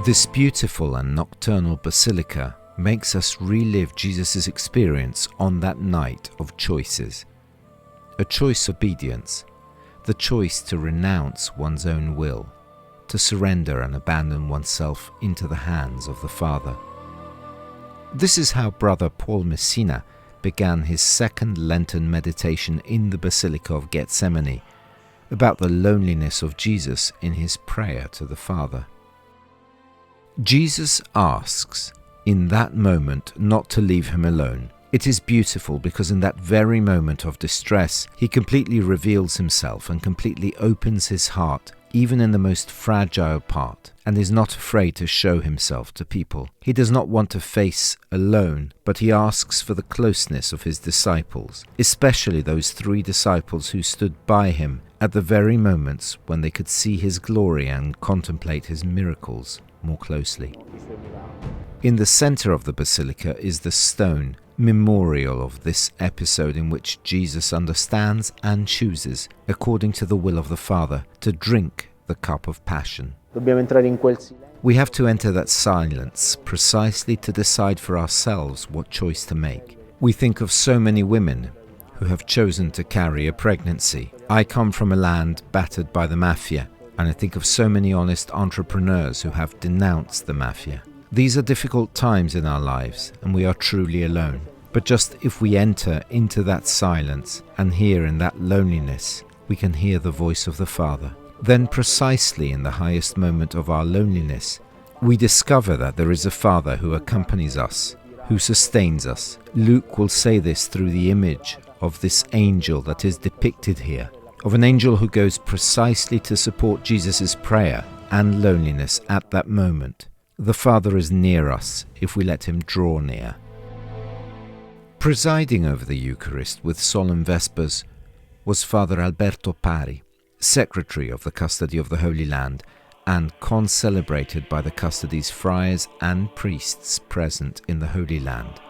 This beautiful and nocturnal basilica makes us relive Jesus' experience on that night of choices. A choice of obedience, the choice to renounce one's own will, to surrender and abandon oneself into the hands of the Father. This is how Brother Paul Messina began his second Lenten meditation in the Basilica of Gethsemane, about the loneliness of Jesus in his prayer to the Father. Jesus asks, in that moment, not to leave him alone. It is beautiful because in that very moment of distress, he completely reveals himself and completely opens his heart, even in the most fragile part, and is not afraid to show himself to people. He does not want to face alone, but he asks for the closeness of his disciples, especially those 3 disciples who stood by him at the very moments when they could see his glory and contemplate his miracles more closely. In the center of the basilica is the stone, memorial of this episode in which Jesus understands and chooses, according to the will of the Father, to drink the cup of passion. We have to enter that silence precisely to decide for ourselves what choice to make. We think of so many women who have chosen to carry a pregnancy. I come from a land battered by the mafia, and I think of so many honest entrepreneurs who have denounced the mafia. These are difficult times in our lives, and we are truly alone. But just if we enter into that silence and hear in that loneliness, we can hear the voice of the Father. Then precisely in the highest moment of our loneliness, we discover that there is a Father who accompanies us, who sustains us. Luke will say this through the image of this angel that is depicted here, of an angel who goes precisely to support Jesus' prayer and loneliness at that moment. The Father is near us if we let him draw near. Presiding over the Eucharist with solemn Vespers was Father Alberto Pari, Secretary of the Custody of the Holy Land, and concelebrated by the custody's friars and priests present in the Holy Land.